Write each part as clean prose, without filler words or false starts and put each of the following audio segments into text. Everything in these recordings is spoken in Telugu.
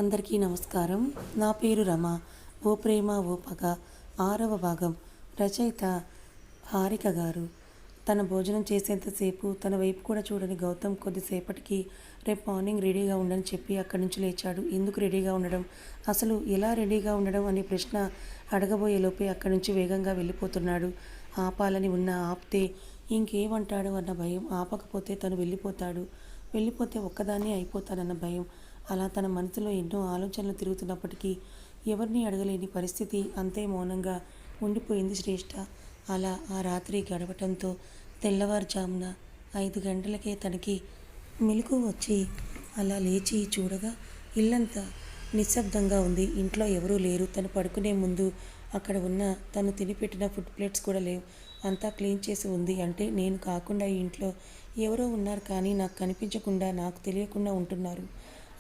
అందరికీ నమస్కారం. నా పేరు రమ. ఓ ప్రేమ ఓ పగ 6వ భాగం. రచయిత హారిక గారు. తన భోజనం చేసేంతసేపు తన వైపు కూడా చూడని గౌతమ్ కొద్దిసేపటికి రేపు మార్నింగ్ రెడీగా ఉండని చెప్పి అక్కడి నుంచి లేచాడు. ఎందుకు రెడీగా ఉండడం, అసలు ఎలా రెడీగా ఉండడం అనే ప్రశ్న అడగబోయేలోపే అక్కడి నుంచి వేగంగా వెళ్ళిపోతున్నాడు. ఆపాలని ఉన్నా ఆపితే ఇంకేమంటాడు అన్న భయం, ఆపకపోతే తను వెళ్ళిపోతే ఒక్కదాన్నే అయిపోతానన్న భయం. అలా తన మనసులో ఎన్నో ఆలోచనలు తిరుగుతున్నప్పటికీ ఎవరిని అడగలేని పరిస్థితి. అంతే మౌనంగా ఉండిపోయింది శ్రేష్ఠ. అలా ఆ రాత్రి గడవటంతో తెల్లవారుజామున 5 గంటలకే తనకి మెలకువ వచ్చి అలా లేచి చూడగా ఇల్లంతా నిశ్శబ్దంగా ఉంది. ఇంట్లో ఎవరూ లేరు. తను పడుకునే ముందు అక్కడ ఉన్న తను తినిపెట్టిన ఫుడ్ ప్లేట్స్ కూడా లేవు. అంతా క్లీన్ చేసి ఉంది. అంటే నేను కాకుండా ఈ ఇంట్లో ఎవరో ఉన్నారు, కానీ నాకు కనిపించకుండా, నాకు తెలియకుండా ఉంటున్నారు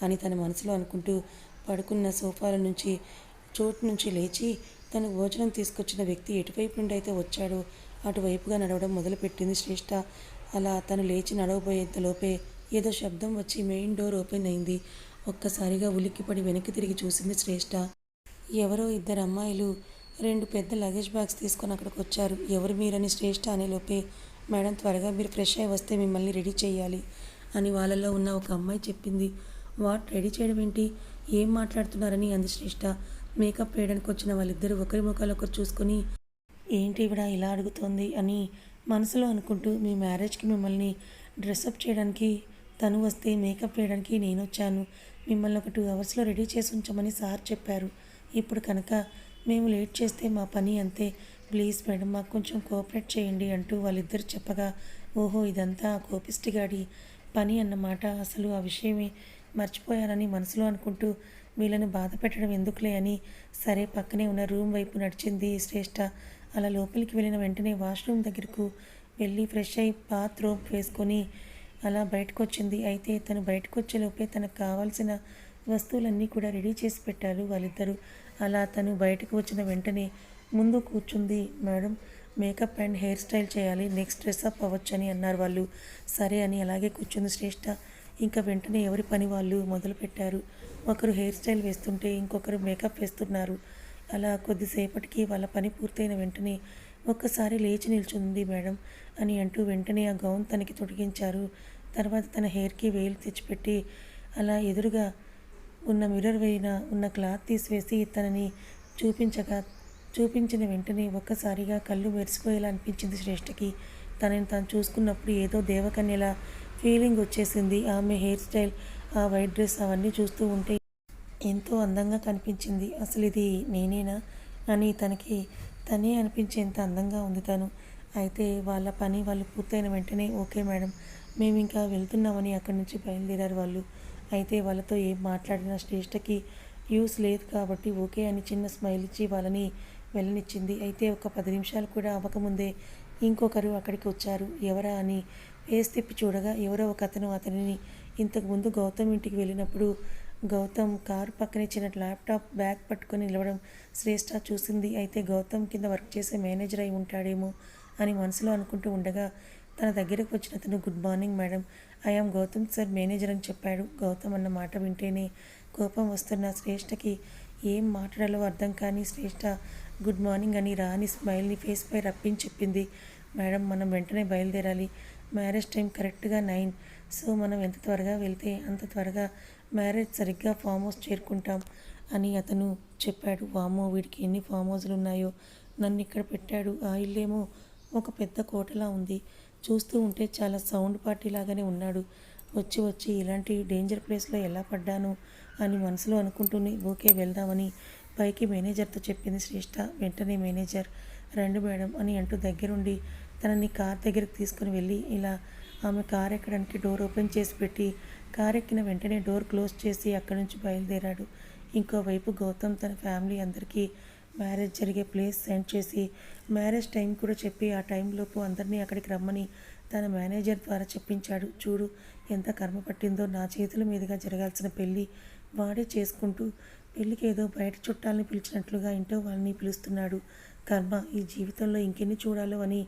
అని తన మనసులో అనుకుంటూ పడుకున్న సోఫాల నుంచి చోటు నుంచి లేచి తను భోజనం తీసుకొచ్చిన వ్యక్తి ఎటువైపు నుండి అయితే వచ్చాడో అటువైపుగా నడవడం మొదలుపెట్టింది శ్రేష్ఠ. అలా తను లేచి నడవబోయేంతలోపే ఏదో శబ్దం వచ్చి మెయిన్ డోర్ ఓపెన్ అయింది. ఒక్కసారిగా ఉలిక్కిపడి వెనక్కి తిరిగి చూసింది శ్రేష్ఠ. ఎవరో 2 అమ్మాయిలు 2 పెద్ద లగేజ్ బ్యాగ్స్ తీసుకొని అక్కడికి వచ్చారు. ఎవరు మీరని శ్రేష్ఠ అనేలోపే, మేడం త్వరగా మీరు ఫ్రెష్ అయి వస్తే మిమ్మల్ని రెడీ చేయాలి అని వాళ్ళలో ఉన్న ఒక అమ్మాయి చెప్పింది. వాట్, రెడీ చేయడం ఏంటి, ఏం మాట్లాడుతున్నారని అంది శ్రేష్ఠ. మేకప్ వేయడానికి వచ్చిన వాళ్ళిద్దరూ ఒకరి ముఖాలు ఒకరు చూసుకొని, ఏంటి ఇవిడ ఇలా అడుగుతోంది అని మనసులో అనుకుంటూ, మీ మ్యారేజ్కి మిమ్మల్ని డ్రెస్అప్ చేయడానికి తను వస్తే మేకప్ వేయడానికి నేను వచ్చాను. మిమ్మల్ని ఒక 2 అవర్స్లో రెడీ చేసి ఉంచమని సార్ చెప్పారు. ఇప్పుడు కనుక మేము లేట్ చేస్తే మా పని అంతే. ప్లీజ్ మేడం, మాకు కొంచెం కోఆపరేట్ చేయండి అంటూ వాళ్ళిద్దరు చెప్పగా, ఓహో ఇదంతా కోపిస్టిగాడి పని అన్నమాట. అసలు ఆ విషయమే మర్చిపోయానని మనసులో అనుకుంటూ వీళ్ళని బాధ పెట్టడం ఎందుకులే అని సరే పక్కనే ఉన్న రూమ్ వైపు నడిచింది శ్రేష్ఠ. అలా లోపలికి వెళ్ళిన వెంటనే వాష్రూమ్ దగ్గరకు వెళ్ళి ఫ్రెష్ అయి బాత్ రోబ్ వేసుకొని అలా బయటకు వచ్చింది. అయితే తను బయటకు వచ్చేలోపే తనకు కావాల్సిన వస్తువులన్నీ కూడా రెడీ చేసి పెట్టారు వాళ్ళిద్దరూ. అలా తను బయటకు వచ్చిన వెంటనే ముందు కూర్చుంది. Madam, makeup and hair style చేయాలి, నెక్స్ట్ డ్రెస్అప్ అవ్వచ్చు అని అన్నారు వాళ్ళు. సరే అని అలాగే కూర్చుంది శ్రేష్ఠ. ఇంకా వెంటనే ఎవరి పని వాళ్ళు మొదలుపెట్టారు. ఒకరు హెయిర్ స్టైల్ వేస్తుంటే ఇంకొకరు మేకప్ వేస్తున్నారు. అలా కొద్దిసేపటికి వాళ్ళ పని పూర్తయిన వెంటనే ఒక్కసారి లేచి నిల్చుంది. మేడం అని అంటూ వెంటనే ఆ గౌన్ తనకి తొడిగించారు. తర్వాత తన హెయిర్కి వేలు తెచ్చిపెట్టి అలా ఎదురుగా ఉన్న మిర్రర్ పైన ఉన్న క్లాత్ తీసివేసి తనని చూపించిన వెంటనే ఒక్కసారిగా కళ్ళు మెరిసిపోయేలా అనిపించింది శ్రేష్ఠకి. తనని తాను చూసుకున్నప్పుడు ఏదో దేవకన్యలా ఫీలింగ్ వచ్చేసింది. ఆమె హెయిర్ స్టైల్, ఆ వైట్ డ్రెస్ అవన్నీ చూస్తూ ఉంటే ఎంతో అందంగా కనిపించింది. అసలు ఇది నేనేనా అని తనకి తనే అనిపించేంత అందంగా ఉంది తను. అయితే వాళ్ళ పని వాళ్ళు పూర్తయిన వెంటనే, ఓకే మేడం, మేము ఇంకా వెళ్తున్నామని అక్కడి నుంచి బయలుదేరారు వాళ్ళు. అయితే వాళ్ళతో ఏం మాట్లాడిన శ్రేష్ఠకి యూస్ లేదు కాబట్టి ఓకే అని చిన్న స్మైల్ ఇచ్చి వాళ్ళని వెళ్ళనిచ్చింది. అయితే ఒక 10 నిమిషాలు కూడా అవ్వకముందే ఇంకొకరు అక్కడికి వచ్చారు. ఎవరా అని ఫేస్ తిప్పి చూడగా ఎవరో ఒక అతను అతనిని ఇంతకుముందు గౌతమ్ ఇంటికి వెళ్ళినప్పుడు గౌతమ్ కారు పక్కనే చిన్న ల్యాప్టాప్ బ్యాగ్ పట్టుకొని నిలవడం శ్రేష్ఠ చూసింది. అయితే గౌతమ్ కింద వర్క్ చేసే మేనేజర్ అయి ఉంటాడేమో అని మనసులో అనుకుంటూ ఉండగా తన దగ్గరకు వచ్చిన అతను, good morning madam, I am Gautam sir manager అని చెప్పాడు. గౌతమ్ అన్న మాట వింటేనే కోపం వస్తున్న శ్రేష్ఠకి ఏం మాట్లాడాలో అర్థం కాని శ్రేష్ఠ గుడ్ మార్నింగ్ అని రాని స్మైల్ని ఫేస్ పై రప్పించి చెప్పింది. మేడం, మనం వెంటనే బయలుదేరాలి. మ్యారేజ్ టైం కరెక్ట్గా 9. సో మనం ఎంత త్వరగా వెళ్తే అంత త్వరగా మ్యారేజ్ సరిగ్గా ఫామ్ హౌస్ చేరుకుంటాం అని అతను చెప్పాడు. వామ్మో, వీడికి ఎన్ని ఫామ్ హౌస్లు ఉన్నాయో, నన్ను ఇక్కడ పెట్టాడు. ఆ ఇల్లేమో ఒక పెద్ద కోటలా ఉంది. చూస్తూ ఉంటే చాలా సౌండ్ పార్టీ లాగానే ఉన్నాడు. వచ్చి ఇలాంటి డేంజర్ ప్లేస్లో ఎలా పడ్డాను అని మనసులో అనుకుంటూనే ఓకే వెళ్దామని పైకి మేనేజర్తో చెప్పింది శ్రేష్ఠ. వెంటనే మేనేజర్, రండి మేడం అని అంటూ దగ్గరుండి తనని కార్ దగ్గరికి తీసుకుని వెళ్ళి ఇలా ఆమె కార్ ఎక్కడానికి డోర్ ఓపెన్ చేసి పెట్టి కార్ ఎక్కిన వెంటనే డోర్ క్లోజ్ చేసి అక్కడి నుంచి బయలుదేరాడు. ఇంకోవైపు గౌతమ్ తన ఫ్యామిలీ అందరికీ మ్యారేజ్ జరిగే ప్లేస్ సెండ్ చేసి మ్యారేజ్ టైం కూడా చెప్పి ఆ టైంలోపు అందరినీ అక్కడికి రమ్మని తన మేనేజర్ ద్వారా చెప్పించాడు. చూడు ఎంత కర్మ పట్టిందో, నా చేతుల మీదుగా జరగాల్సిన పెళ్ళి వాడే చేసుకుంటూ పెళ్ళికి ఏదో బయట చుట్టాలని పిలిచినట్లుగా ఇంట్లో వాళ్ళని పిలుస్తున్నాడు. కర్మ, ఈ జీవితంలో ఇంకెన్ని చూడాలో అని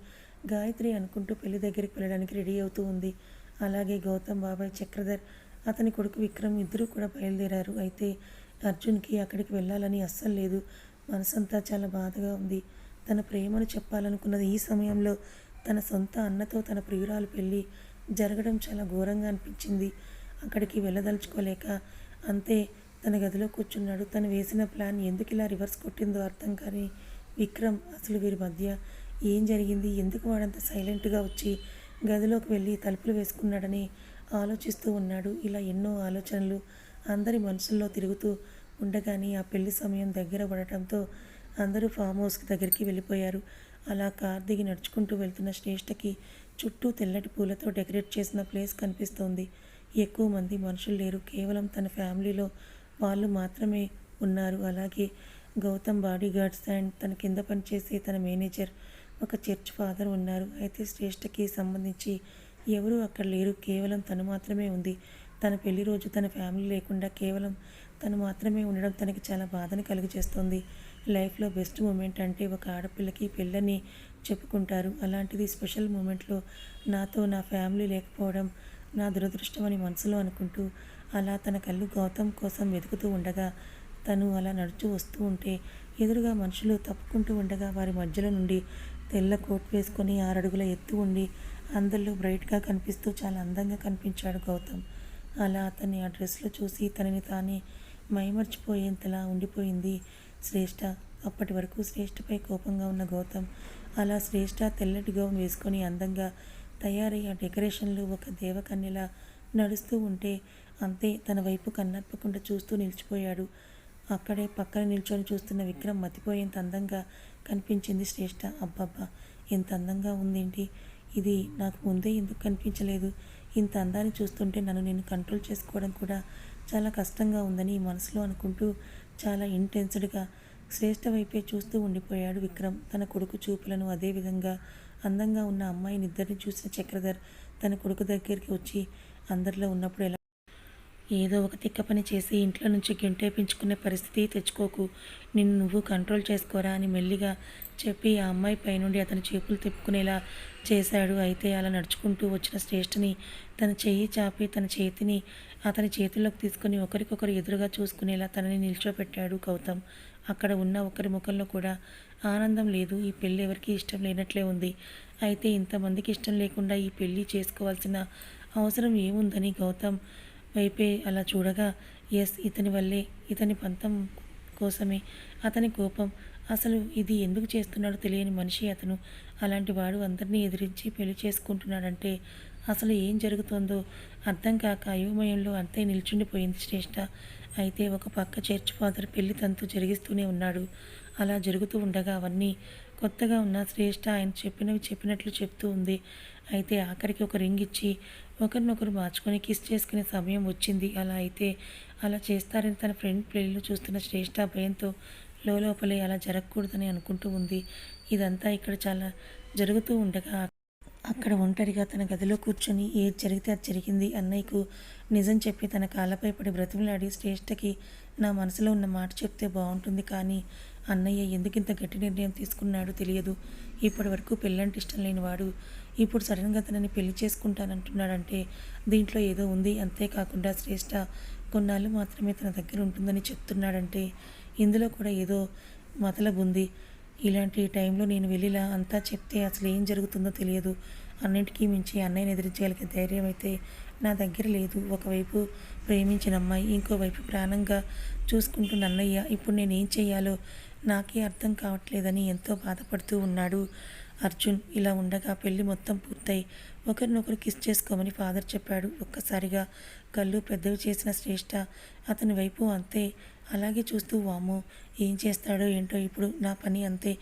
గాయత్రి అనుకుంటూ పెళ్లి దగ్గరికి వెళ్ళడానికి రెడీ అవుతూ ఉంది. అలాగే గౌతమ్ బాబాయ్ చక్రధర్ అతని కొడుకు విక్రమ్ ఇద్దరూ కూడా బయలుదేరారు. అయితే అర్జున్కి అక్కడికి వెళ్ళాలని అస్సలు లేదు. మనసంతా చాలా బాధగా ఉంది. తన ప్రేమను చెప్పాలనుకున్నది ఈ సమయంలో తన సొంత అన్నతో తన ప్రియురాలు పెళ్ళి జరగడం చాలా ఘోరంగా అనిపించింది. అక్కడికి వెళ్ళదలుచుకోలేక అంతే తన గదిలో కూర్చున్నాడు. తను వేసిన ప్లాన్ ఎందుకు ఇలా రివర్స్ కొట్టిందో అర్థం కాని విక్రమ్ అసలు వీరి మధ్య ఏం జరిగింది, ఎందుకు వాడంత సైలెంట్గా వచ్చి గదిలోకి వెళ్ళి తలుపులు వేసుకున్నాడని ఆలోచిస్తూ ఉన్నాడు. ఇలా ఎన్నో ఆలోచనలు అందరి మనసుల్లో తిరుగుతూ ఉండగానే ఆ పెళ్లి సమయం దగ్గర పడటంతో అందరూ ఫామ్ హౌస్ దగ్గరికి వెళ్ళిపోయారు. అలా కార్ దిగి నడుచుకుంటూ వెళ్తున్న శ్రేష్ఠకి చుట్టూ తెల్లటి పూలతో డెకరేట్ చేసిన ప్లేస్ కనిపిస్తోంది. ఎక్కువ మంది మనుషులు లేరు. కేవలం తన ఫ్యామిలీలో వాళ్ళు మాత్రమే ఉన్నారు. అలాగే గౌతమ్ బాడీ గార్డ్స్ అండ్ తన కింద పనిచేసే తన మేనేజర్, ఒక చర్చ్ ఫాదర్ ఉన్నారు. అయితే శ్రేష్ఠకి సంబంధించి ఎవరూ అక్కడ లేరు. కేవలం తను మాత్రమే ఉంది. తన పెళ్లి రోజు తన ఫ్యామిలీ లేకుండా కేవలం తను మాత్రమే ఉండడం తనకి చాలా బాధని కలుగజేస్తుంది. లైఫ్లో బెస్ట్ మూమెంట్ అంటే ఒక ఆడపిల్లకి పెళ్ళని చెప్పుకుంటారు. అలాంటిది స్పెషల్ మూమెంట్లో నాతో నా ఫ్యామిలీ లేకపోవడం నా దురదృష్టం అని మనసులో అనుకుంటూ అలా తన కళ్ళు గౌతమ్ కోసం వెతుకుతూ ఉండగా తను అలా నడుచు వస్తూ ఉంటే ఎదురుగా మనుషులు తప్పుకుంటూ ఉండగా వారి మధ్యలో నుండి తెల్ల కోట్ వేసుకొని 6 అడుగుల ఎత్తు ఉండి అందరిలో బ్రైట్గా కనిపిస్తూ చాలా అందంగా కనిపించాడు గౌతమ్. అలా అతన్ని ఆ డ్రెస్లో చూసి తనని తానే మైమర్చిపోయేంతలా ఉండిపోయింది శ్రేష్ఠ. అప్పటి వరకు శ్రేష్ఠపై కోపంగా ఉన్న గౌతమ్ అలా శ్రేష్ఠ తెల్లటి గౌన్ వేసుకొని అందంగా తయారై ఆ డెకరేషన్లు ఒక దేవకన్యలా నడుస్తూ ఉంటే అంతే తన వైపు కన్నప్పకుండా చూస్తూ నిలిచిపోయాడు. అక్కడే పక్కన నిల్చొని చూస్తున్న విక్రమ్ మతిపోయేంత అందంగా కనిపించింది శ్రేష్ఠ. అబ్బబ్బా, ఎంత అందంగా ఉందేంటి, ఇది నాకు ముందే ఎందుకు కనిపించలేదు, ఇంత అందాన్ని చూస్తుంటే నన్ను నేను కంట్రోల్ చేసుకోవడం కూడా చాలా కష్టంగా ఉందని మనసులో అనుకుంటూ చాలా ఇంటెన్స్డ్గా శ్రేష్ఠ వైపే చూస్తూ ఉండిపోయాడు విక్రమ్. తన కొడుకు చూపులను అదేవిధంగా అందంగా ఉన్న అమ్మాయిని ఇద్దరిని చూసిన చక్రధర్ తన కొడుకు దగ్గరికి వచ్చి అందరిలో ఉన్నప్పుడు ఎలా ఏదో ఒక తిక్క పని చేసి ఇంట్లో నుంచి గెంటేపించుకునే పరిస్థితి తెచ్చుకోకు, నిన్ను నువ్వు కంట్రోల్ చేసుకోరా అని మెల్లిగా చెప్పి ఆ అమ్మాయి పైనుండి అతని చేతులు తిప్పుకునేలా చేశాడు. అయితే అలా నడుచుకుంటూ వచ్చిన శ్రేష్ఠని తన చెయ్యి చాపి తన చేతిని అతని చేతుల్లోకి తీసుకుని ఒకరికొకరు ఎదురుగా చూసుకునేలా తనని నిల్చోపెట్టాడు గౌతమ్. అక్కడ ఉన్న ఒకరి ముఖంలో కూడా ఆనందం లేదు. ఈ పెళ్ళి ఎవరికి ఇష్టం లేనట్లే ఉంది. అయితే ఇంతమందికి ఇష్టం లేకుండా ఈ పెళ్ళి చేసుకోవాల్సిన అవసరం ఏముందని గౌతమ్ వైపే అలా చూడగా ఎస్, ఇతని వల్లే, ఇతని పంతం కోసమే, అతని కోపం, అసలు ఇది ఎందుకు చేస్తున్నాడో తెలియని మనిషి అతను. అలాంటి వాడు అందరినీ ఎదిరించి పెళ్లి చేసుకుంటున్నాడంటే అసలు ఏం జరుగుతుందో అర్థం కాక అయోమయంలో అంతే నిల్చుండిపోయింది శ్రేష్ఠ. అయితే ఒక పక్క చర్చ్ ఫాదర్ పెళ్లి తంతు జరిగిస్తూనే ఉన్నాడు. అలా జరుగుతూ ఉండగా అవన్నీ కొత్తగా ఉన్న శ్రేష్ఠ ఆయన చెప్పినవి చెప్పినట్లు చెప్తూ ఉంది. అయితే ఆఖరికి ఒక రింగ్ ఇచ్చి ఒకరినొకరు మార్చుకొని కిస్ చేసుకునే సమయం వచ్చింది. అలా అయితే అలా చేస్తారని తన ఫ్రెండ్ పెళ్ళిలో చూస్తున్న శ్రేష్ఠ భయంతో లోపలే అలా జరగకూడదని అనుకుంటూ ఉంది. ఇదంతా ఇక్కడ చాలా జరుగుతూ ఉండగా అక్కడ ఒంటరిగా తన గదిలో కూర్చొని ఏది జరిగితే అది జరిగింది, అన్నయ్యకు నిజం చెప్పి తన కాళ్ళపై పడి బ్రతిమలాడి శ్రేష్ఠకి నా మనసులో ఉన్న మాట చెప్తే బాగుంటుంది, కానీ అన్నయ్య ఎందుకింత గట్టి నిర్ణయం తీసుకున్నాడో తెలియదు. ఇప్పటి వరకు పెళ్ళంటే ఇష్టం లేనివాడు ఇప్పుడు సడన్గా తనని పెళ్లి చేసుకుంటానంటున్నాడంటే దీంట్లో ఏదో ఉంది. అంతేకాకుండా శ్రేష్ఠ కొన్నాళ్ళు మాత్రమే తన దగ్గర ఉంటుందని చెప్తున్నాడంటే ఇందులో కూడా ఏదో మతలబు ఉంది. ఇలాంటి టైంలో నేను వెళ్ళిలా అంతా చెప్తే అసలు ఏం జరుగుతుందో తెలియదు. అన్నింటికీ మించి అన్నయ్యని ఎదిరించగలిగే ధైర్యం అయితే నా దగ్గర లేదు. ఒకవైపు ప్రేమించిన అమ్మాయి, ఇంకోవైపు ప్రాణంగా చూసుకుంటున్న అన్నయ్య. ఇప్పుడు నేనేం చెయ్యాలో నాకే అర్థం కావట్లేదని ఎంతో బాధపడుతూ ఉన్నాడు అర్జున్. ఇలా ఉండగా పెళ్లి మొత్తం పూర్తయి ఒకరినొకరు కిస్ చేసుకోమని ఫాదర్ చెప్పాడు. ఒక్కసారిగా కళ్ళు పెద్దవి చేసిన శ్రేష్ఠ అతని వైపు అంతే అలాగే చూస్తూ, వామ్మో, ఏం చేస్తాడో ఏంటో, ఇప్పుడు నా పని అంతే,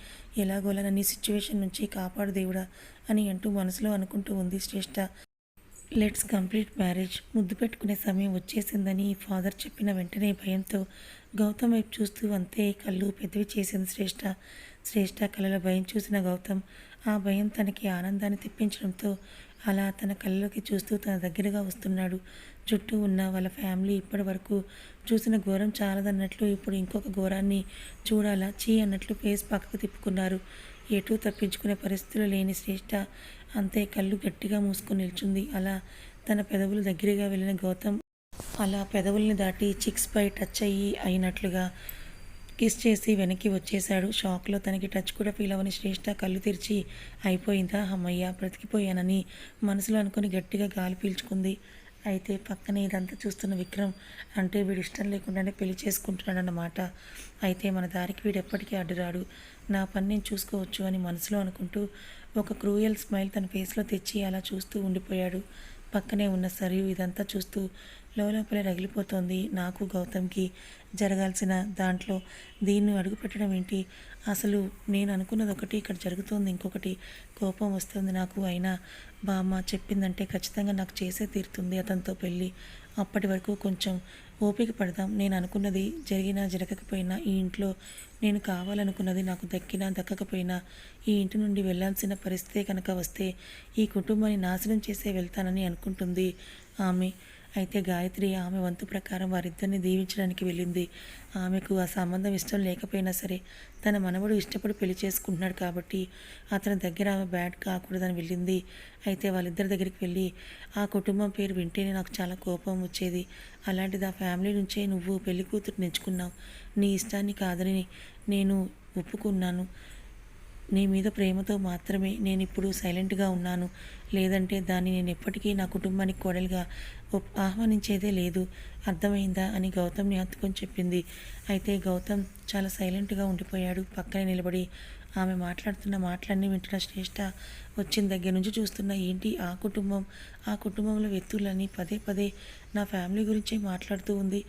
ఎలాగోలా నన్ను ఈ సిచ్యువేషన్ నుంచి కాపాడు దేవుడా అని అంటూ మనసులో అనుకుంటూ ఉంది శ్రేష్ఠ. లెట్స్ కంప్లీట్ మ్యారేజ్, ముద్దు పెట్టుకునే సమయం వచ్చేసిందని ఫాదర్ చెప్పిన వెంటనే భయంతో గౌతమ్ వైపు చూస్తూ అంతే కళ్ళు పెద్దవి చేసింది శ్రేష్ఠ. శ్రేష్ఠ కళ్ళలో భయం చూసిన గౌతమ్ ఆ భయం తనకి ఆనందాన్ని తెప్పించడంతో అలా తన కళ్ళలోకి చూస్తూ తన దగ్గరగా వస్తున్నాడు. చుట్టూ ఉన్న వాళ్ళ ఫ్యామిలీ ఇప్పటి వరకు చూసిన ఘోరం చాలదన్నట్లు ఇప్పుడు ఇంకొక ఘోరాన్ని చూడాలా చీ అన్నట్లు ఫేస్ పక్కకు తిప్పుకున్నారు. ఎటూ తప్పించుకునే పరిస్థితులు లేని శ్రేష్ఠ అంతే కళ్ళు గట్టిగా మూసుకొని నిల్చుంది. అలా తన పెదవులు దగ్గరగా వెళ్ళిన గౌతమ్ అలా పెదవుల్ని దాటి చిక్స్పై టచ్ అయినట్లుగా కిస్ చేసి వెనక్కి వచ్చేశాడు. షాక్లో తనకి టచ్ కూడా ఫీల్ అవ్వని శ్రేష్ఠ కళ్ళు తెరిచి అయిపోయిందా, అమ్మయ్య బ్రతికిపోయానని మనసులో అనుకుని గట్టిగా గాలి పీల్చుకుంది. అయితే పక్కనే ఇదంతా చూస్తున్న విక్రమ్, అంటే వీడు ఇష్టం లేకుండానే పెళ్లి చేసుకుంటున్నాడన్నమాట. అయితే మన దారికి వీడు ఎప్పటికీ అడ్డురాడు, నా పని నేను చూసుకోవచ్చు అని మనసులో అనుకుంటూ ఒక క్రూయల్ స్మైల్ తన ఫేస్లో తెచ్చి అలా చూస్తూ ఉండిపోయాడు. పక్కనే ఉన్న సరియు ఇదంతా చూస్తూ లోపలే రగిలిపోతోంది. నాకు గౌతమ్కి జరగాల్సిన దాంట్లో దీన్ని అడుగుపెట్టడం ఏంటి, అసలు నేను అనుకున్నది ఒకటి, ఇక్కడ జరుగుతోంది ఇంకొకటి. కోపం వస్తుంది నాకు. అయినా బామ్మ చెప్పిందంటే ఖచ్చితంగా నాకు చేసే తీరుతుంది అతనితో పెళ్ళి. అప్పటి వరకు కొంచెం ఓపిక పడదాం. నేను అనుకున్నది జరిగినా జరగకపోయినా, ఈ ఇంట్లో నేను కావాలనుకున్నది నాకు దక్కినా దక్కకపోయినా, ఈ ఇంటి నుండి వెళ్ళాల్సిన పరిస్థితే కనుక వస్తే ఈ కుటుంబాన్ని నాశనం చేసే వెళ్తానని అనుకుంటుంది ఆమె. అయితే గాయత్రి ఆమె వంతు ప్రకారం వారిద్దరిని దీవించడానికి వెళ్ళింది. ఆమెకు ఆ సంబంధం ఇష్టం లేకపోయినా సరే తన మనవడు ఇష్టపడి పెళ్లి చేసుకుంటున్నాడు కాబట్టి అతని దగ్గర ఆమె బ్యాడ్ కాకూడదని వెళ్ళింది. అయితే వాళ్ళిద్దరి దగ్గరికి వెళ్ళి ఆ కుటుంబం పేరు వింటేనే నాకు చాలా కోపం వచ్చేది. అలాంటిది ఆ ఫ్యామిలీ నుంచే నువ్వు పెళ్లి కూతురు ఎంచుకున్నావు. నీ ఇష్టాన్ని కాదని నేను ఒప్పుకున్నాను. నీ మీద ప్రేమతో మాత్రమే నేను ఇప్పుడు సైలెంట్గా ఉన్నాను. లేదంటే దాన్ని నేను ఎప్పటికీ నా కుటుంబానికి కోడలిగా ఆహ్వానించేదే లేదు. అర్థమైందా అని గౌతమ్ని హత్తుకొని చెప్పింది. అయితే గౌతమ్ చాలా సైలెంట్గా ఉండిపోయాడు. పక్కనే నిలబడి ఆమె మాట్లాడుతున్న మాటలన్నీ వింటున్న శ్రేష్ఠ వచ్చిన దగ్గర నుంచి చూస్తున్న ఏంటి ఆ కుటుంబంలో వ్యక్తులని పదే పదే నా ఫ్యామిలీ గురించే మాట్లాడుతూ ఉంది.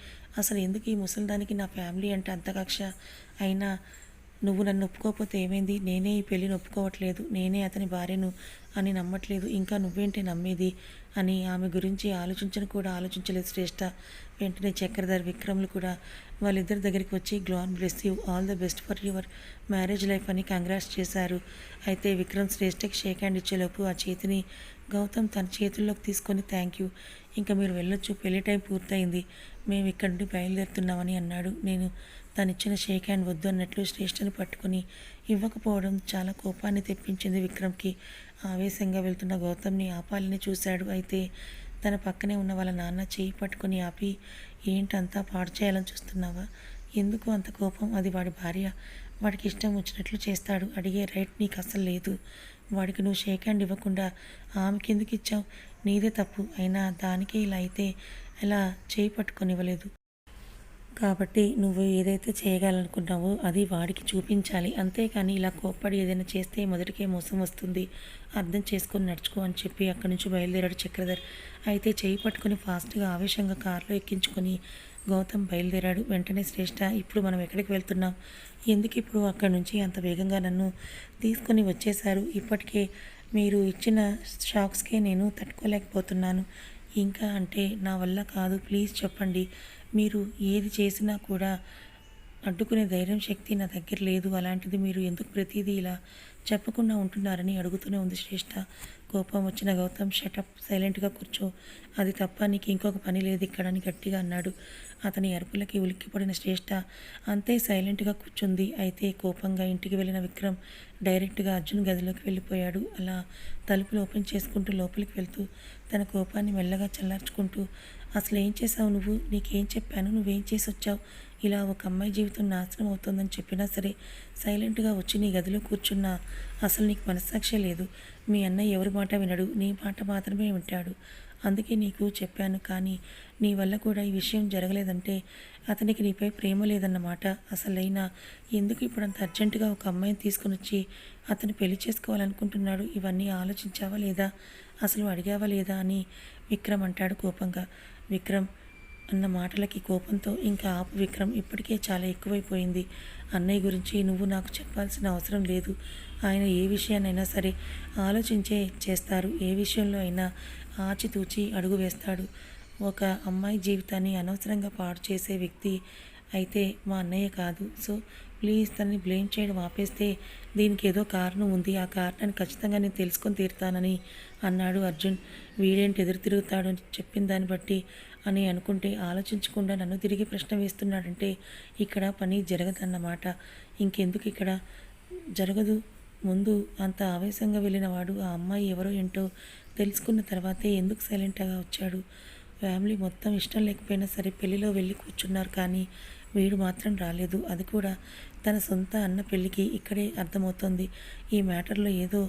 అసలు ఎందుకు ఈ ముసలిదానికి నా ఫ్యామిలీ అంటే అంత కక్ష? అయినా నువ్వు నన్ను ఒప్పుకోకపోతే ఏమైంది? నేనే ఈ పెళ్ళిని ఒప్పుకోవట్లేదు, నేనే అతని భార్యను అని నమ్మట్లేదు, ఇంకా నువ్వేంటే నమ్మేది అని ఆమె గురించి ఆలోచించలేదు శ్రేష్ఠ. వెంటనే చక్రధర్, విక్రమ్లు కూడా వాళ్ళిద్దరి దగ్గరికి వచ్చి God bless you, all the best for your marriage life అని కంగ్రాట్స్ చేశారు. అయితే విక్రమ్ శ్రేష్ఠకి షేక్ హ్యాండ్ ఇచ్చేలోపు ఆ చేతిని గౌతమ్ తన చేతుల్లోకి తీసుకొని థ్యాంక్ యూ, ఇంకా మీరు వెళ్ళొచ్చు, పెళ్లి టైం పూర్తయింది, మేము ఇక్కడి నుండి బయలుదేరుతున్నామని అన్నాడు. నేను తనిచ్చిన షేక్ హ్యాండ్ వద్దు అన్నట్లు శ్రేష్ఠని పట్టుకుని ఇవ్వకపోవడం చాలా కోపాన్ని తెప్పించింది విక్రమ్కి. ఆవేశంగా వెళ్తున్న గౌతమ్ని ఆపాలని చూశాడు. అయితే తన పక్కనే ఉన్న వాళ్ళ నాన్న చేయి పట్టుకుని ఆపి, ఏంటంతా పాడు చేయాలని చూస్తున్నావా? ఎందుకు అంత కోపం? అది వాడి భార్య, వాడికి ఇష్టం వచ్చినట్లు చేస్తాడు. అడిగే రైట్ నీకు అసలు లేదు. వాడికి నువ్వు షేక్ హ్యాండ్ ఇవ్వకుండా ఆమెకి ఎందుకు ఇచ్చావు? నీదే తప్పు. అయినా దానికే ఇలా అయితే ఎలా చేయి పట్టుకొని ఇవ్వలేదు. కాబట్టి నువ్వు ఏదైతే చేయగలనుకున్నావో అది వాడికి చూపించాలి. అంతేకాని ఇలా కోప్పడి ఏదైనా చేస్తే మొదటికే మోసం వస్తుంది. అర్థం చేసుకొని నడుచుకో అని చెప్పి అక్కడి నుంచి బయలుదేరాడు చక్రధర్. అయితే చేయి పట్టుకుని ఫాస్ట్గా ఆవేశంగా కారులో ఎక్కించుకొని గౌతమ్ బయలుదేరాడు. వెంటనే శ్రేష్ఠ, ఇప్పుడు మనం ఎక్కడికి వెళ్తున్నాం? ఎందుకు ఇప్పుడు అక్కడి నుంచి అంత వేగంగా నన్ను తీసుకొని వచ్చేశారు? ఇప్పటికే మీరు ఇచ్చిన షాక్స్కే నేను తట్టుకోలేకపోతున్నాను. ఇంకా అంటే నా వల్ల కాదు, ప్లీజ్ చెప్పండి. మీరు ఏది చేసినా కూడా అడ్డుకునే ధైర్యం శక్తి నా దగ్గర లేదు. అలాంటిది మీరు ఎందుకు ప్రతిదీ ఇలా చెప్పకుండా ఉంటున్నారని అడుగుతూనే ఉంది శ్రేష్ఠ. కోపం వచ్చిన గౌతమ్, షటప్, సైలెంట్గా కూర్చో, అది తప్ప నీకు ఇంకొక పని లేదు ఇక్కడ అని గట్టిగా అన్నాడు. అతని అరుపులకి ఉలిక్కిపడిన శ్రేష్ఠ అంతే సైలెంట్గా కూర్చుంది. అయితే కోపంగా ఇంటికి వెళ్ళిన విక్రమ్ డైరెక్ట్గా అర్జున్ గదిలోకి వెళ్ళిపోయాడు. అలా తలుపులు ఓపెన్ చేసుకుంటూ లోపలికి వెళ్తూ తన కోపాన్ని మెల్లగా చల్లార్చుకుంటూ, అసలు ఏం చేసావు నువ్వు? నీకేం చెప్పాను? నువ్వేం చేసి వచ్చావు? ఇలా ఒక అమ్మాయి జీవితం నాశనం అవుతుందని చెప్పినా సరే సైలెంట్గా వచ్చి నీ గదిలో కూర్చున్నా అసలు నీకు మనస్సాక్షి లేదు. మీ అన్నయ్య ఎవరి మాట వినడు, నీ మాట మాత్రమే వింటాడు. అందుకే నీకు చెప్పాను. కానీ నీ వల్ల కూడా ఈ విషయం జరగలేదంటే అతనికి నీపై ప్రేమ లేదన్నమాట. అసలైనా ఎందుకు ఇప్పుడు అంత అర్జెంటుగా ఒక అమ్మాయిని తీసుకుని వచ్చి అతను పెళ్లి చేసుకోవాలనుకుంటున్నాడు? ఇవన్నీ ఆలోచించావా లేదా? అసలు అడిగావా లేదా అని విక్రమ్ అంటాడు కోపంగా. విక్రమ్ అన్న మాటలకి కోపంతో, ఇంకా ఆపు విక్రమ్, ఇప్పటికే చాలా ఎక్కువైపోయింది. అన్నయ్య గురించి నువ్వు నాకు చెప్పాల్సిన అవసరం లేదు. ఆయన ఏ విషయాన్నైనా సరే ఆలోచించే చేస్తారు. ఏ విషయంలో అయినా ఆచితూచి అడుగు వేస్తాడు. ఒక అమ్మాయి జీవితాన్ని అనవసరంగా పాడు చేసే వ్యక్తి అయితే మా అన్నయ్య కాదు. సో ప్లీజ్ తనని బ్లేమ్ చేయడం ఆపేస్తే దీనికి ఏదో కారణం ఉంది. ఆ కారణాన్ని ఖచ్చితంగా నేను తెలుసుకొని తీరుతానని అన్నాడు అర్జున్. వీడేంటి ఎదురు తిరుగుతాడు అని చెప్పిన దాన్ని బట్టి అని అనుకుంటే ఆలోచించకుండా నన్ను తిరిగి ప్రశ్న వేస్తున్నాడంటే ఇక్కడ పని జరగదన్నమాట. ఇంకెందుకు ఇక్కడ జరగదు. ముందు అంత ఆవేశంగా వెళ్ళిన వాడు ఆ అమ్మాయి ఎవరో ఏంటో తెలుసుకున్న తర్వాతే ఎందుకు సైలెంట్గా వచ్చాడు? ఫ్యామిలీ మొత్తం ఇష్టం లేకపోయినా సరే పెళ్ళిలో వెళ్ళి కూర్చున్నారు, కానీ వీడు మాత్రం రాలేదు. అది కూడా తన సొంత అన్న పెళ్ళికి. ఇక్కడే అర్థమవుతోంది ఈ మ్యాటర్లో ఏదో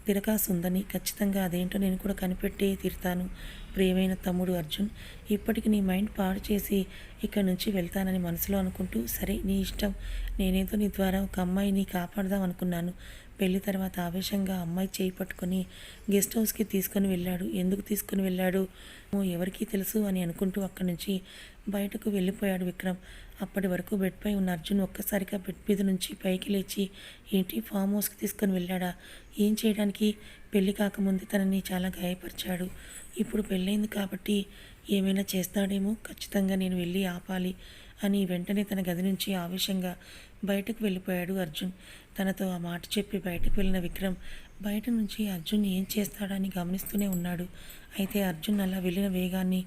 తిరకాసు ఉందని. ఖచ్చితంగా అదేంటో నేను కూడా కనిపెట్టే తీరుతాను. ప్రియమైన తమ్ముడు అర్జున్, ఇప్పటికి నీ మైండ్ పాడు చేసి ఇక్కడి నుంచి వెళ్తానని మనసులో అనుకుంటూ, సరే నీ ఇష్టం, నేనేదో నీ ద్వారా ఒక అమ్మాయిని కాపాడదాం అనుకున్నాను. పెళ్లి తర్వాత ఆవేశంగా అమ్మాయి చేయి పట్టుకొని గెస్ట్ హౌస్కి తీసుకొని వెళ్ళాడు. ఎందుకు తీసుకుని వెళ్ళాడు ఎవరికీ తెలుసు అని అనుకుంటూ అక్కడి నుంచి బయటకు వెళ్ళిపోయాడు విక్రమ్. అప్పటి వరకు బెడ్పై ఉన్న అర్జున్ ఒక్కసారిగా బెడ్ మీద నుంచి పైకి లేచి, ఏంటి ఫామ్ హౌస్కి తీసుకొని వెళ్ళాడా? ఏం చేయడానికి? పెళ్లి కాకముందే తనని చాలా గాయపరిచాడు. ఇప్పుడు పెళ్ళైంది కాబట్టి ఏమైనా చేస్తాడేమో, ఖచ్చితంగా నేను వెళ్ళి ఆపాలి అని వెంటనే తన గది నుంచి ఆవేశంగా బయటకు వెళ్ళిపోయాడు అర్జున్. తనతో ఆ మాట చెప్పి బయటకు వెళ్ళిన విక్రమ్ బయట నుంచి అర్జున్ ఏం చేస్తాడని గమనిస్తూనే ఉన్నాడు. అయితే అర్జున్ అలా వెళ్ళిన వేగాన్ని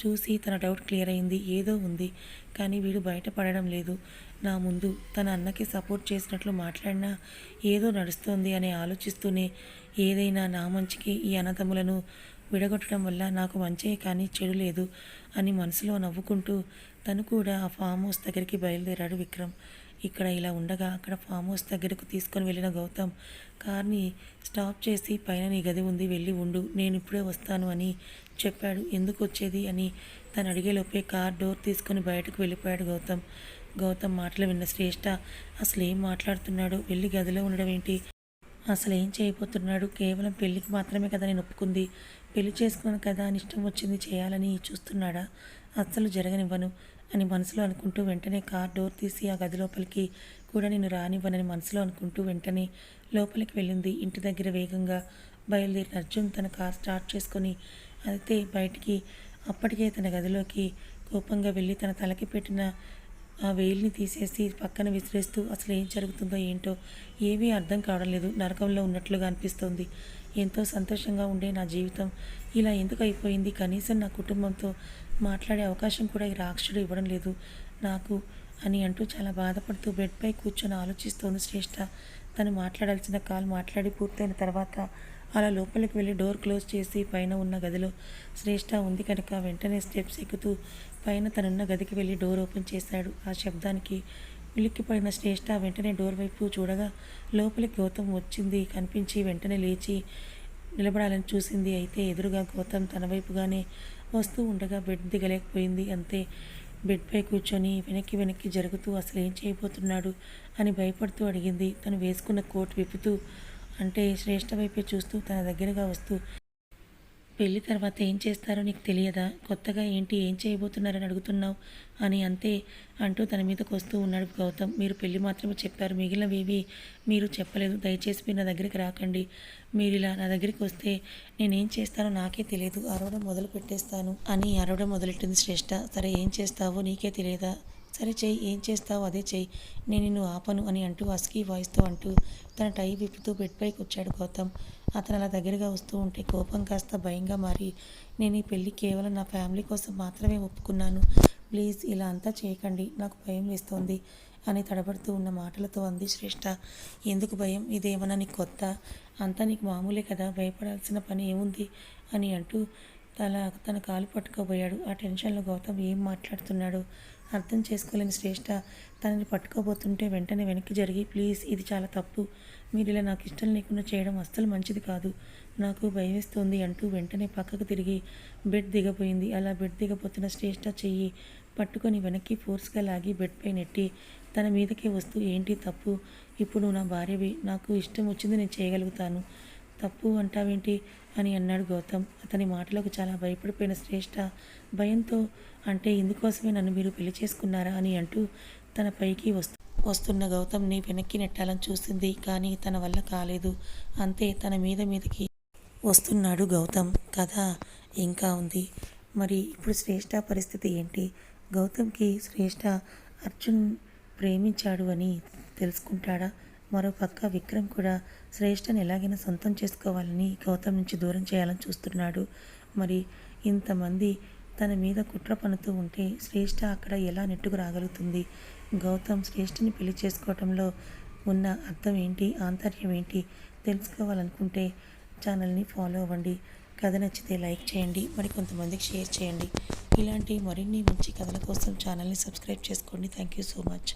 చూసి తన డౌట్ క్లియర్ అయింది. ఏదో ఉంది, కానీ వీడు బయటపడడం లేదు. నా ముందు తన అన్నకి సపోర్ట్ చేసినట్లు మాట్లాడినా ఏదో నడుస్తోంది అని ఆలోచిస్తూనే, ఏదైనా నా మంచికి ఈ అన్నదమ్ములను విడగొట్టడం వల్ల నాకు మంచే కానీ చెడు లేదు అని మనసులో నవ్వుకుంటూ తను కూడా ఆ ఫామ్ హౌస్ దగ్గరికి బయలుదేరాడు విక్రమ్. ఇక్కడ ఇలా ఉండగా అక్కడ ఫామ్ హౌస్ దగ్గరకు తీసుకొని వెళ్ళిన గౌతమ్ కార్ని స్టాప్ చేసి, పైన నీ గది ఉంది, వెళ్ళి ఉండు, నేను ఇప్పుడే వస్తాను అని చెప్పాడు. ఎందుకు వచ్చేది అని తను అడిగేలోపే కార్ డోర్ తీసుకొని బయటకు వెళ్ళిపోయాడు గౌతమ్. గౌతమ్ మాటలు విన్న శ్రేష్ఠ అసలు ఏం మాట్లాడుతున్నాడు, వెళ్ళి గదిలో ఉండడం ఏంటి, అసలు ఏం చేయబోతున్నాడు, కేవలం పెళ్ళికి మాత్రమే కదా నేను ఒప్పుకుంది, పెళ్లి చేసుకున్నాను కదా అని ఇష్టం వచ్చింది చేయాలని చూస్తున్నాడా? అస్సలు జరగనివ్వను అని మనసులో అనుకుంటూ వెంటనే కార్ డోర్ తీసి ఆ గది లోపలికి కూడా నేను రానివ్వనని మనసులో అనుకుంటూ వెంటనే లోపలికి వెళ్ళింది. ఇంటి దగ్గర వేగంగా బయలుదేరిన అర్జున్ తన కార్ స్టార్ట్ చేసుకొని అయితే బయటికి అప్పటికే తన గదిలోకి కోపంగా వెళ్ళి తన తలకి పెట్టిన ఆ వేలిని తీసేసి పక్కన విసిరేస్తూ, అసలు ఏం జరుగుతుందో ఏంటో ఏమీ అర్థం కావడం లేదు, నరకంలో ఉన్నట్లుగా అనిపిస్తోంది, ఎంతో సంతోషంగా ఉండే నా జీవితం ఇలా ఎందుకు అయిపోయింది, కనీసం నా కుటుంబంతో మాట్లాడే అవకాశం కూడా ఈ రాక్షసుడు ఇవ్వడం లేదు నాకు అని అంటూ చాలా బాధపడుతూ బెడ్పై కూర్చొని ఆలోచిస్తోంది శ్రేష్ఠ. తను మాట్లాడాల్సిన కాల్ మాట్లాడి పూర్తయిన తర్వాత అలా లోపలికి వెళ్ళి డోర్ క్లోజ్ చేసి పైన ఉన్న గదిలో శ్రేష్ఠ ఉంది కనుక వెంటనే స్టెప్స్ ఎక్కుతూ పైన తనున్న గదికి వెళ్ళి డోర్ ఓపెన్ చేశాడు. ఆ శబ్దానికి ఉలిక్కిపడిన శ్రేష్ఠ వెంటనే డోర్ వైపు చూడగా లోపలికి గౌతమ్ వచ్చింది కనిపించి వెంటనే లేచి నిలబడాలని చూసింది. అయితే ఎదురుగా గౌతమ్ తన వైపుగానే వస్తూ ఉండగా బెడ్ దిగలేకపోయింది. అంతే బెడ్పై కూర్చొని వెనక్కి వెనక్కి జరుగుతూ అసలు ఏం చేయబోతున్నాడు అని భయపడుతూ అడిగింది. తను వేసుకున్న కోట్ విప్పుతూ అంటే శ్రేష్ఠ వైపే చూస్తూ తన దగ్గరగా వస్తూ, పెళ్లి తర్వాత ఏం చేస్తారో నీకు తెలియదా, కొత్తగా ఏంటి ఏం చేయబోతున్నారని అడుగుతున్నావు అని అంతే అంటూ తన మీదకి వస్తూ ఉన్నాడు గౌతమ్. మీరు పెళ్లి మాత్రమే చెప్పారు, మిగిలినవేవి మీరు చెప్పలేదు, దయచేసి మీరు నా దగ్గరికి రాకండి, మీరు ఇలా నా దగ్గరికి వస్తే నేనేం చేస్తానో నాకే తెలియదు, అరవడం మొదలు పెట్టేస్తాను అని అరవడం మొదలెట్టింది శ్రేష్ఠ. సరే ఏం చేస్తావో నీకే తెలియదా, సరే చెయ్యి, ఏం చేస్తావో అదే చెయ్యి, నేను నిన్ను ఆపను అని అంటూ హస్కీ వాయిస్తో అంటూ తన టై విప్పుతూ బెడ్పైకి వచ్చాడు గౌతమ్. అతను అలా దగ్గరగా వస్తూ ఉంటే కోపం కాస్త భయంగా మారి, నేను ఈ పెళ్ళి కేవలం నా ఫ్యామిలీ కోసం మాత్రమే ఒప్పుకున్నాను, ప్లీజ్ ఇలా అంతా చేయకండి, నాకు భయం వేస్తోంది అని తడబడుతూ ఉన్న మాటలతో అంది శ్రేష్ఠ. ఎందుకు భయం, ఇదేమన్నా నీకు కొత్త, అంతా నీకు మామూలే కదా, భయపడాల్సిన పని ఏముంది అని అంటూ తన కాలు పట్టుకోబోయాడు. ఆ టెన్షన్లో గౌతమ్ ఏం మాట్లాడుతున్నాడో అర్థం చేసుకోలేని శ్రేష్ఠ తనని పట్టుకోబోతుంటే వెంటనే వెనక్కి జరిగి, ప్లీజ్ ఇది చాలా తప్పు, మీరు ఇలా నాకు ఇష్టం లేకుండా చేయడం అస్సలు మంచిది కాదు, నాకు భయమేస్తోంది అంటూ వెంటనే పక్కకు తిరిగి బెడ్ దిగబోయింది. అలా బెడ్ దిగబోతున్న శ్రేష్ఠ చెయ్యి పట్టుకొని వెనక్కి ఫోర్స్గా లాగి బెడ్పై నెట్టి తన మీదకే వస్తూ, ఏంటి తప్పు, ఇప్పుడు నా భార్యవి, నాకు ఇష్టం వచ్చింది నేను చేయగలుగుతాను, తప్పు అంటావేంటి అని అన్నాడు గౌతమ్. అతని మాటలకు చాలా భయపడిపోయిన శ్రేష్ఠ భయంతో, అంటే ఇందుకోసమే నన్ను మీరు పెళ్లి చేసుకున్నారా అని అంటూ తన పైకి వస్తున్న గౌతమ్ని వెనక్కి నెట్టాలని చూసింది, కానీ తన వల్ల కాలేదు. అంతే తన మీదకి వస్తున్నాడు గౌతమ్. కథ ఇంకా ఉంది. మరి ఇప్పుడు శ్రేష్ఠ పరిస్థితి ఏంటి? గౌతమ్కి శ్రేష్ఠ అర్జున్ ప్రేమించాడు అని తెలుసుకుంటాడా? మరోపక్క విక్రమ్ కూడా శ్రేష్ఠని ఎలాగైనా సొంతం చేసుకోవాలని గౌతమ్ నుంచి దూరం చేయాలని చూస్తున్నాడు. మరి ఇంతమంది తన మీద కుట్ర పన్నుతూ ఉంటే శ్రేష్ఠ అక్కడ ఎలా నెట్టుకు రాగలుగుతుంది? గౌతమ్ శ్రేష్ఠని పెళ్లి చేసుకోవటంలో ఉన్న అర్థం ఏంటి, ఆంతర్యం ఏంటి తెలుసుకోవాలనుకుంటే ఛానల్ని ఫాలో అవ్వండి. కథ నచ్చితే లైక్ చేయండి, మరి కొంతమందికి షేర్ చేయండి. ఇలాంటి మరిన్ని మంచి కథల కోసం ఛానల్ని సబ్స్క్రైబ్ చేసుకోండి. Thank you so much.